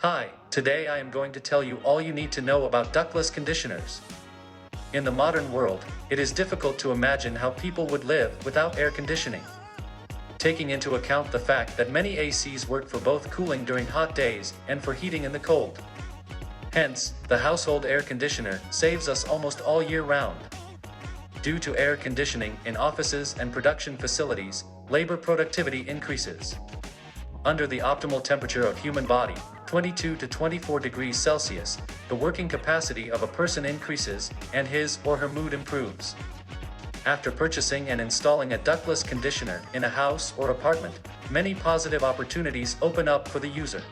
Hi, today I am going to tell you all you need to know about ductless conditioners. In the modern world, it is difficult to imagine how people would live without air conditioning. Taking into account the fact that many ACs work for both cooling during hot days and for heating in the cold. Hence, the household air conditioner saves us almost all year round. Due to air conditioning in offices and production facilities, labor productivity increases. Under the optimal temperature of human body, 22 to 24 degrees Celsius, the working capacity of a person increases and his or her mood improves. After purchasing and installing a ductless conditioner in a house or apartment, many positive opportunities open up for the user.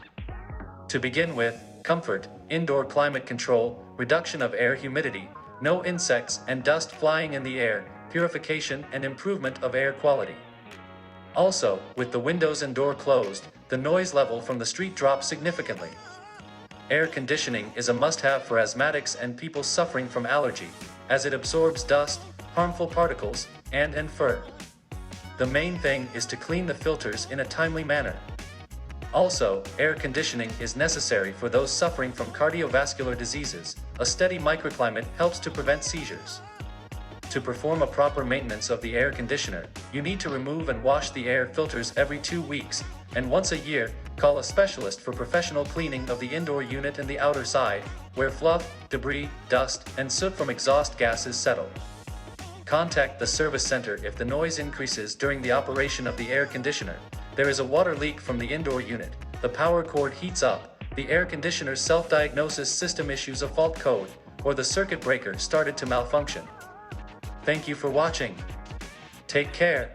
To begin with, comfort, indoor climate control, reduction of air humidity, no insects and dust flying in the air, purification and improvement of air quality. Also, with the windows and door closed, the noise level from the street drops significantly. Air conditioning is a must-have for asthmatics and people suffering from allergy, as it absorbs dust, harmful particles, and fur. The main thing is to clean the filters in a timely manner. Also, air conditioning is necessary for those suffering from cardiovascular diseases. A steady microclimate helps to prevent seizures. To perform a proper maintenance of the air conditioner, you need to remove and wash the air filters every 2 weeks, and once a year, call a specialist for professional cleaning of the indoor unit and the outer side, where fluff, debris, dust, and soot from exhaust gases settle. Contact the service center if the noise increases during the operation of the air conditioner. There is a water leak from the indoor unit, the power cord heats up, the air conditioner's self-diagnosis system issues a fault code, or the circuit breaker started to malfunction. Thank you for watching. Take care.